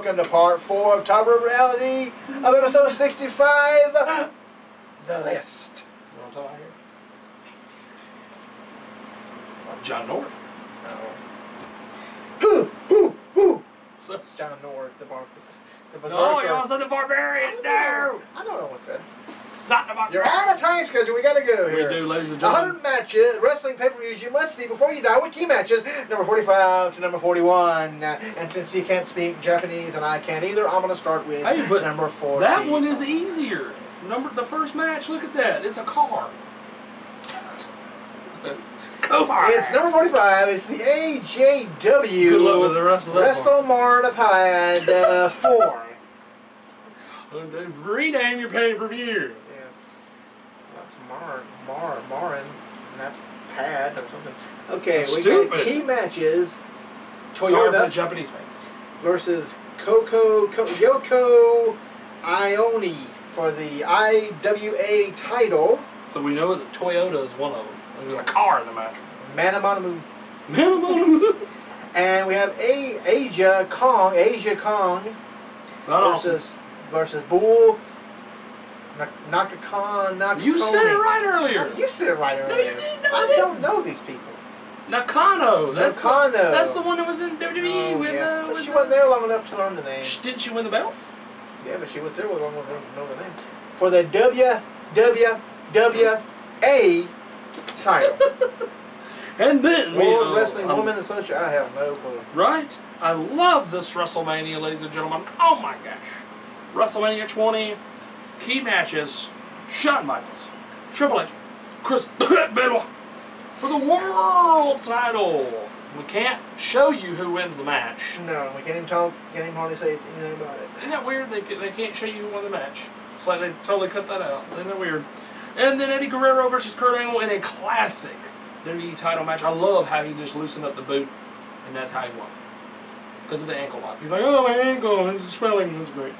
welcome to part 4 of Top Rope Reality of episode 65, The List. You know what I'm talking about here? John North. Who? So, John North, the Berserker. no, you almost said the Barbarian. No! I know what I almost said. It's not the Barbarian. You're out of time schedule. We gotta go here. We do, ladies and gentlemen. 100 matches, wrestling pay-per-views you must see before you die with key matches, number 45 to number 41. And since he can't speak Japanese and I can't either, I'm gonna start with number 40. That one is easier. The first match, look at that. It's a car. It's number 45. It's the AJW. Good luck with the rest of that WrestleMania 4. Rename your pay-per-view. Yeah. That's Marin. And that's Pad or something. Okay, that's we stupid. got key matches. Sorry for the Toyota Japanese fans. versus Yoko Ioni for the IWA title. So we know that Toyota is one of them. There's a car in the match. Manamanamu. Manamanamu. And we have Asia Kong versus Bull Nakakon. You said it right earlier. You said it right earlier. No, you didn't. I don't know these people. Nakano. That's the one that was in WWE Oh, with. yes. But she wasn't there long enough to learn the name. Didn't she win the belt? Yeah, but she was there long enough to know the name. For the WWWA title. And then World Wrestling Woman Association. I have no clue. Right? I love this WrestleMania, ladies and gentlemen. Oh my gosh. WrestleMania 20. Key matches. Shawn Michaels. Triple H. Chris Benoit. For the world title. We can't show you who wins the match. No, we can't even talk, can't even hardly say anything about it. Isn't that weird? They can't show you who won the match. It's like they totally cut that out. Isn't that weird? And then Eddie Guerrero versus Kurt Angle in a classic WWE title match. I love how he just loosened up the boot, and that's how he won. Because of the ankle lock. He's like, oh, my ankle, it's swelling, that's great.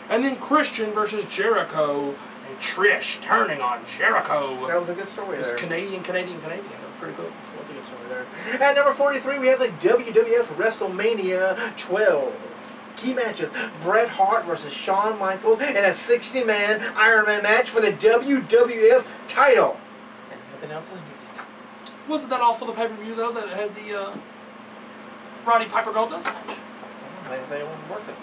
And then Christian versus Jericho, and Trish turning on Jericho. That was a good story there. It was Canadian. That was pretty cool. That was a good story there. At number 43, we have the WWF WrestleMania 12. Key matches, Bret Hart versus Shawn Michaels in a 60-man Iron Man match for the WWF title. And nothing else is needed. Wasn't that also the pay-per-view, though, that had the Roddy Piper Gold Dust match? I think it wasn't worth it.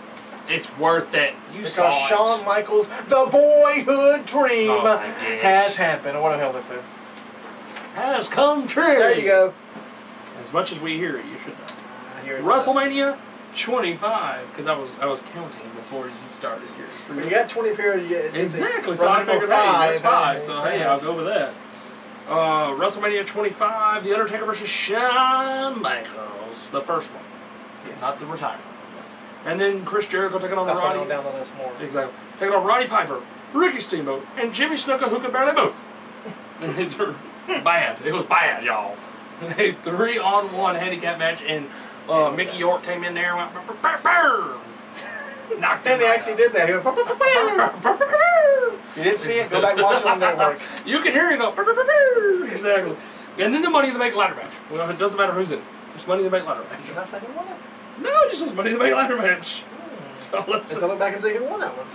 It's worth it. You saw it. Because Shawn Michaels, the boyhood dream, has happened. Or what the hell they say? Has come true. There you go. As much as we hear it, you should know. I hear it. WrestleMania 25, because I was counting before you started yours. So you got 20 periods. Exactly, so I figured, hey, that's 5, so hey, I'll go with that. WrestleMania 25, The Undertaker versus Shawn Michaels, the first one, yes. Not the retirement. And then Chris Jericho taking on Roddy. That's down the list more. Exactly, taking on Roddy Piper, Ricky Steamboat, and Jimmy Snuka, who could barely move. And it's bad. It was bad, y'all. A 3-on-1 handicap match, and Mickey York came in there and went knocked him. And he actually did that. He went You didn't see it? Go back and watch it on network. You can hear him go exactly. And then the Money in the Bank ladder match. Well, it doesn't matter who's in it. Just Money in the Bank ladder match. You're not saying who won it? No, it just says Money in the Bank ladder match. So let's look back and see who won that one.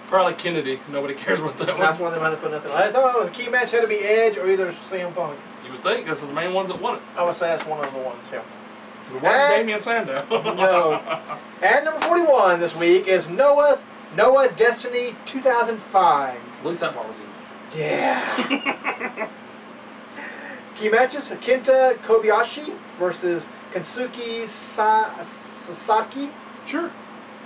Probably Kennedy. Nobody cares what that one. That's one they might have put nothing. I thought the key match had to be Edge or either CM Punk. You would think this is the main ones that won it. I would say that's one of the ones, yeah. It wasn't Damian Sandow. No. And number 41 this week is Noah Destiny 2005. At least that part was easy. Yeah. Key matches: Kenta Kobayashi versus Kensuke Sasaki. Sure.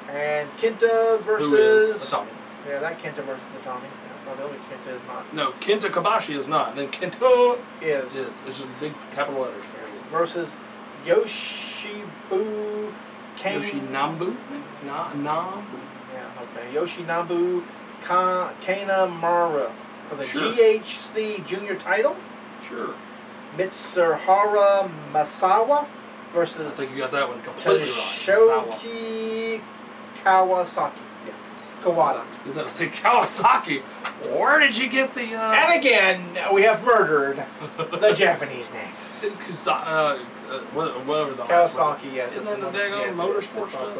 And Kenta versus... Who is Atami. Yeah, that Kenta versus Atami. That's not the other Kenta is not. No, Kenta Kobashi is not. Then Kenta is. It's just big capital letters. Versus Yoshinobu Yoshinobu? Nabu? Yeah, okay. Yoshinobu Kanemaru for the GHC Junior title. Sure. Mitsuhara Masawa versus... I think you got that one completely Toshoki Kawasaki. Yeah. Kawada. You better say Kawasaki. Where did you get the... And again, we have murdered the Japanese names. Whatever the Kawasaki, yes. Isn't that the daggone motorsport stuff?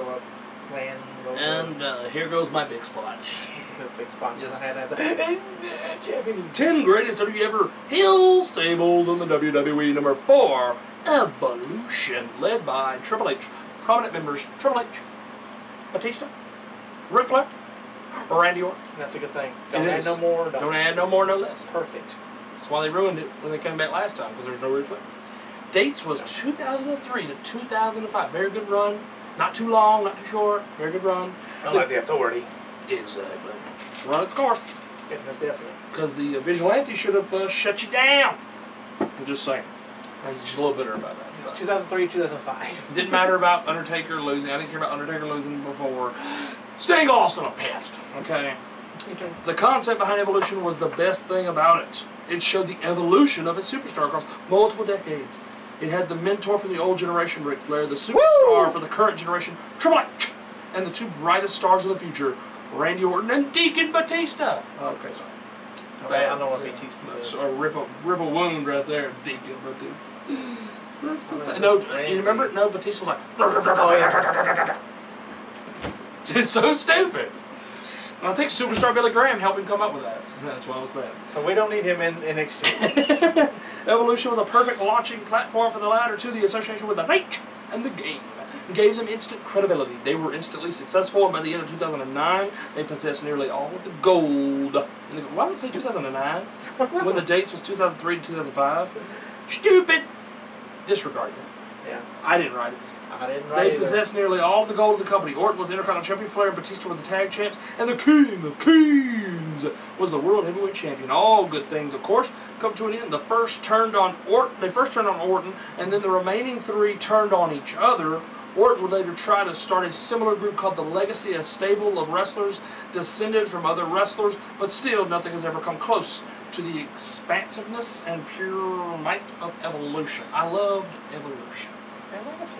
And here goes my big spot. this is his big spot. Yes. I had the 10 greatest WWE ever heel stables in the WWE. Number 4, Evolution, led by Triple H. Prominent members: Triple H, Batista, Ric Flair, Randy Orton. That's a good thing. It Don't add is. no more. Don't add no more, no less. Perfect. That's why they ruined it when they came back last time, because there was no Ric Flair. Dates was 2003 to 2005. Very good run. Not too long, not too short. Very good run. Unlike the Authority. Exactly. Run its course. Yeah, most definitely. Because the Vigilante should have shut you down. I'm just saying. I'm just a little bitter about that. It's 2003, 2005. It didn't matter about Undertaker losing. I didn't care about Undertaker losing before. Sting lost on a pest. Okay. The concept behind Evolution was the best thing about it. It showed the evolution of its superstar across multiple decades. It had the mentor for the old generation, Ric Flair, the superstar for the current generation, Triple H, and the two brightest stars of the future, Randy Orton and Deacon Batista. Okay, sorry. I know what Batista is. So rip a wound right there, Deacon Batista. That's so sad. No, you remember? No, Batista was like, Oh, yeah. it's so stupid. And I think superstar Billy Graham helped him come up with that. That's why it was bad. So we don't need him in NXT. Evolution was a perfect launching platform for the latter two. The association with the night and the game gave them instant credibility. They were instantly successful, and by the end of 2009, they possessed nearly all of the gold. Why does it say 2009? When the dates was 2003 to 2005? Stupid! Disregard it. Yeah. I didn't write it. I didn't write They it. possessed nearly all of the gold of the company. Orton was the Intercontinental Champion, Flair and Batista were the Tag Champs, and the King of Kings was the World Heavyweight Champion. All good things, of course, come to an end. They first turned on Orton, and then the remaining three turned on each other. Orton would later try to start a similar group called the Legacy, a stable of wrestlers descended from other wrestlers, but still nothing has ever come close to the expansiveness and pure might of Evolution. I loved Evolution. And Legacy.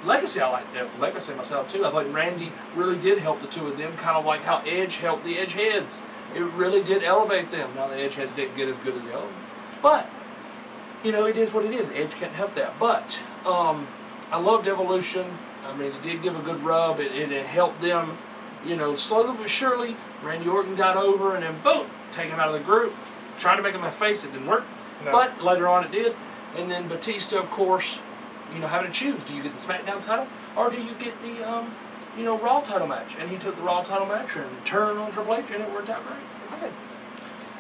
Legacy, I like Legacy myself too. I thought Randy really did help the two of them, kind of like how Edge helped the Edgeheads. It really did elevate them. Now the Edgeheads didn't get as good as the other ones, but you know, it is what it is. Edge can't help that. But I loved Evolution. I mean, it did give a good rub. It helped them, you know, slowly but surely. Randy Orton got over, and then boom, take him out of the group. Tried to make him a face, it didn't work. No. But later on, it did. And then Batista, of course. You know, having to choose. Do you get the SmackDown title, or do you get the, you know, Raw title match? And he took the Raw title match and turned on Triple H, and it worked out great. Okay.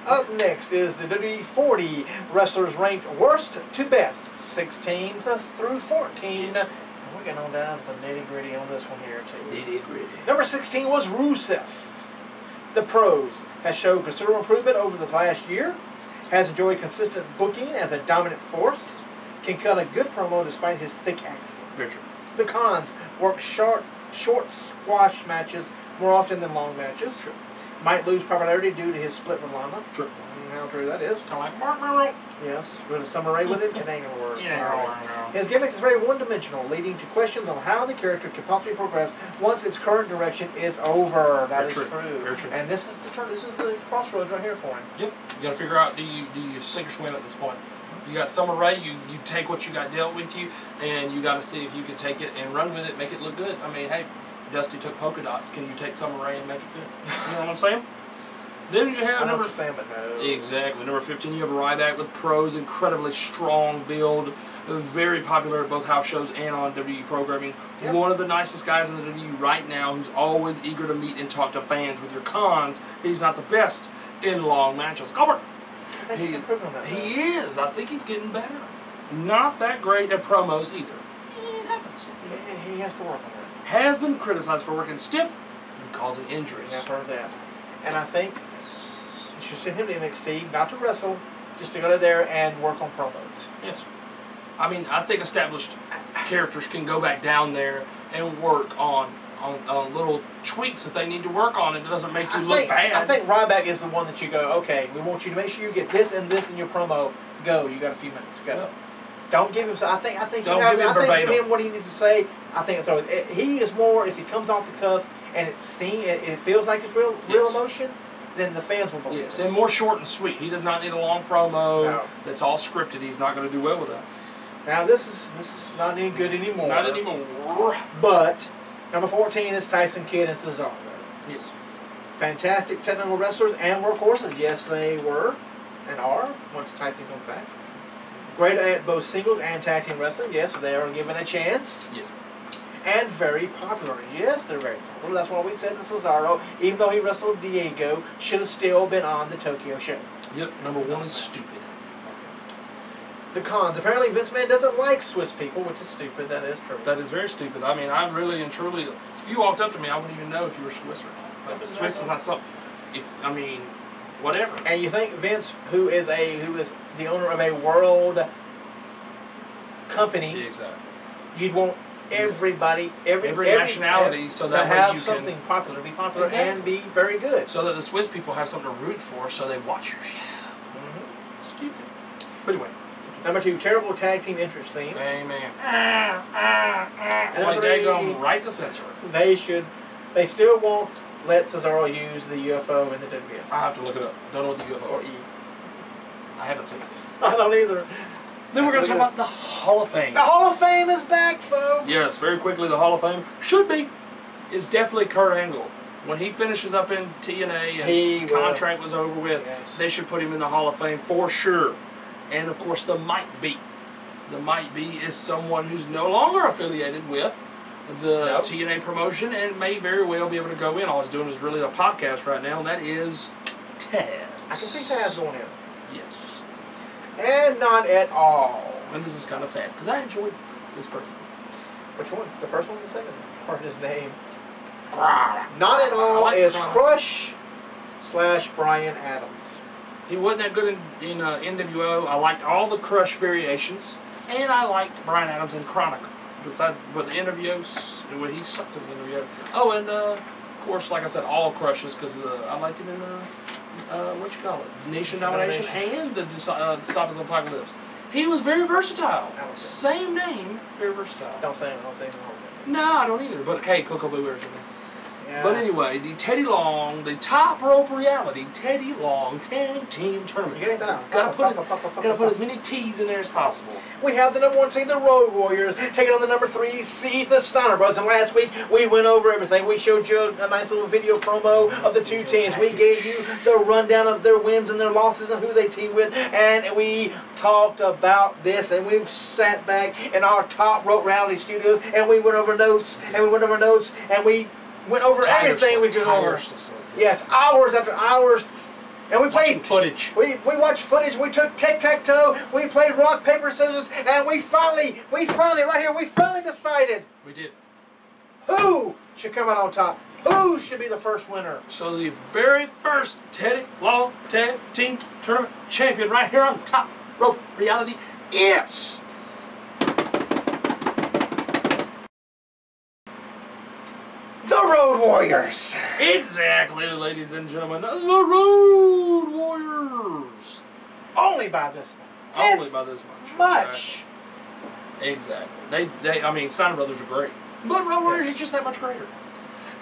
Up next is the WWE 40 wrestlers ranked worst to best, 16 through 14. And we're getting on down to the nitty-gritty on this one here, too. Nitty-gritty. Number 16 was Rusev. The Pros has shown considerable improvement over the last year, has enjoyed consistent booking as a dominant force, can cut a good promo despite his thick accent. Very true. The Cons work short squash matches more often than long matches. True. Might lose popularity due to his split with Lana. True. How true that is. Kind of like Mark Merrill. Yes. Going to Summer Rae with him, it ain't gonna work. Yeah. Sorry. His gimmick is very one-dimensional, leading to questions on how the character can possibly progress once its current direction is over. That is Very true. Very true. And this is the turn. This is the crossroads right here for him. Yep. You got to figure out, do you sink or swim at this point? You got Summer Rae, you take what you got dealt with you, and you got to see if you can take it and run with it, make it look good. I mean, hey, Dusty took polka dots. Can you take Summer Rae and make it good? You know what I'm saying? Then you have number... Exactly. Number 15, you have Ryback with Pros, incredibly strong build, very popular at both house shows and on WWE programming. Yep. One of the nicest guys in the WWE right now, who's always eager to meet and talk to fans. With your Cons, he's not the best in long matches. Gilbert! I think he's improving on that. He is. I think he's getting better. Not that great at promos either. It happens. He has to work on that. Has been criticized for working stiff and causing injuries. I've heard that. And I think you should send him to NXT, not to wrestle, just to go there and work on promos. Yes. I mean, I think established characters can go back down there and work on little tweaks that they need to work on. It doesn't make you look bad. I think Ryback is the one that you go, okay, we want you to make sure you get this and this in your promo. Go. You got a few minutes. Go. Yeah. Don't give him. I think give him what he needs to say. I think so. He is more, if he comes off the cuff and it feels like it's real emotion, then the fans will believe. Yes, it. and more short and sweet. He does not need a long promo. No. That's all scripted. He's not going to do well with that. Now this is not any good anymore. Not anymore. But Number 14 is Tyson Kidd and Cesaro. Yes. Fantastic technical wrestlers and workhorses. Yes, they were and are once Tyson comes back. Great at both singles and tag team wrestling. Yes, they are given a chance. Yes. And very popular. Yes, they're very popular. That's why we said that Cesaro, even though he wrestled Diego, should have still been on the Tokyo show. Yep, number 1 is stupid. The cons. Apparently Vince McMahon doesn't like Swiss people, which is stupid. That is true. That is very stupid. I mean, I really and truly, if you walked up to me, I wouldn't even know if you were Swiss or not. But Swiss is not something, I mean, whatever. And you think Vince, who is the owner of a world company, Yeah, exactly. you'd want everybody, every nationality, so that to way have you something can, popular, be popular, Exactly. and be very good. so that the Swiss people have something to root for, so they watch your show. Mm-hmm. Stupid. But anyway. Number 2, terrible tag team entrance theme. Amen. And Like number they 3, go right to censor. they still won't let Cesaro use the UFO in the WWF. I have to look it up. Don't know what the UFO Or is. E. I haven't seen it. I don't either. Then we're going to talk about the Hall of Fame. The Hall of Fame is back, folks. Yes, very quickly, the Hall of Fame is definitely Kurt Angle. When he finishes up in TNA and contract was over with, Yes. they should put him in the Hall of Fame for sure. And of course, the Might Be. The Might Be is someone who's no longer affiliated with the TNA promotion and may very well be able to go in. All he's doing is really a podcast right now, and that is Taz. I can see Taz going in. Yes. And not at all. And this is kind of sad because I enjoyed this person. Which one? The first one or the second one? Or his name? Not at all like is Crush. Crush / Brian Adams. He wasn't that good in NWO. I liked all the Crush variations, and I liked Brian Adams in Chronicle. But the NWO, well, he sucked in the NWO. Oh, and of course, like I said, all Crushes because I liked him in what you call it, Nation Domination and the Stop Us on Apocalypse. He was very versatile. Same name, very versatile. Don't say him. No, I don't either. But hey, Coco Boo wears him. Yeah. But anyway, the Teddy Long, the Top Rope Reality Teddy Long Tag Team Tournament. You get that? Gotta put as many T's in there as possible. We have the number 1 seed, the Road Warriors, taking on the number 3 seed, the Steiner Brothers. And last week, we went over everything. We showed you a nice little video promo of the two teams. We gave you the rundown of their wins and their losses and who they team with. And we talked about this. And we sat back in our Top Rope Reality studios. And we went over notes. And we went over everything we did over. Yes, hours after hours. And we played footage. We watched footage. We took tic-tac-toe. We played rock, paper, scissors, and we finally decided We did. who should come out on top. Who should be the first winner? So the very first Teddy Long Tag Team Tournament champion right here on Top Rope Reality is the Road Warriors. exactly, ladies and gentlemen, the Road Warriors. Only by this much. Only by this much. Exactly. I mean, Steiner Brothers are great, but Road Warriors are just that much greater.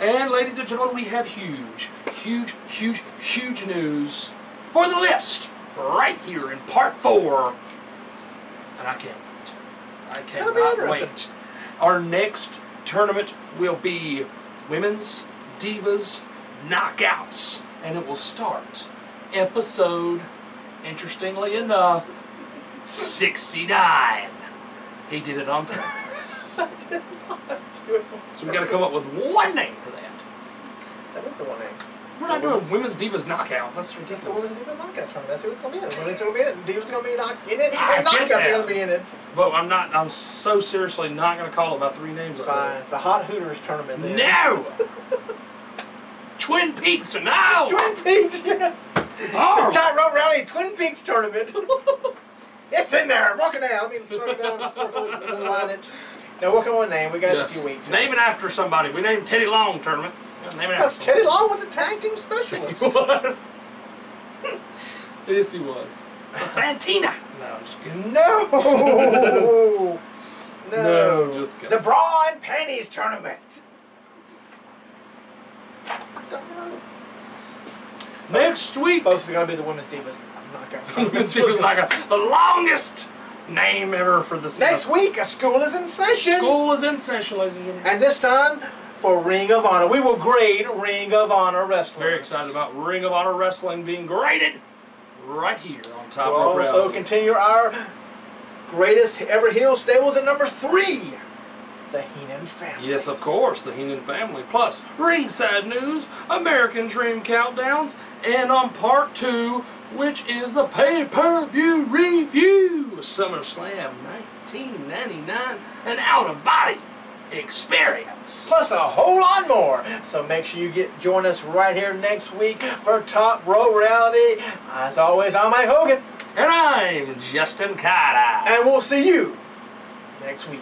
And ladies and gentlemen, we have huge news for the list right here in part 4. And I can't wait. I cannot wait. Our next tournament will be Women's Divas Knockouts. And it will start episode, interestingly enough, 69. He did it on purpose. I did not do it. So we got to come up with one name for that. That is the one name. We're not doing Women's Divas Knockouts. That's ridiculous. That's the Women's Divas Knockout tournament. That's who it's going to be in. Women's going to be in it. Divas going to be in it. I And get Knockouts that. are going to be in it. But I'm so seriously not going to call it about 3 names. Fine. It's the Hot Hooters tournament then. No! Twin Peaks to no! Twin Peaks, yes. It's horrible. Top Rope Rally Twin Peaks tournament. It's in there. Mark it down. Let me throw it down. Line it. Now, what can we name? We got a few weeks. Name it after somebody. We named Teddy Long tournament. Name it That's after Teddy Long was the tag team specialist. He was. Yes, he was. The Santina. No, I'm just kidding. No. No, just kidding. The Bra and Panties tournament. I don't know. Next week. Folks, it's going to be the Women's Divas Knockouts Women's tournament. Divas Knockout. The longest name ever for the Next week, a school is in session. School is in session, ladies and gentlemen. And this time, for Ring of Honor. We will grade Ring of Honor Wrestling. Very excited about Ring of Honor Wrestling being graded right here on Top We'll Rope Reality. also continue our greatest ever heel stables at number 3. The Heenan family. Yes, of course, the Heenan family. Plus, ringside news, American Dream countdowns, and on part 2, which is the pay-per-view review, SummerSlam 1999, an out-of-body experience. Plus a whole lot more. So make sure you join us right here next week for Top Rope Reality. As always, I'm Mike Hogan. And I'm Justin Carter. And we'll see you next week.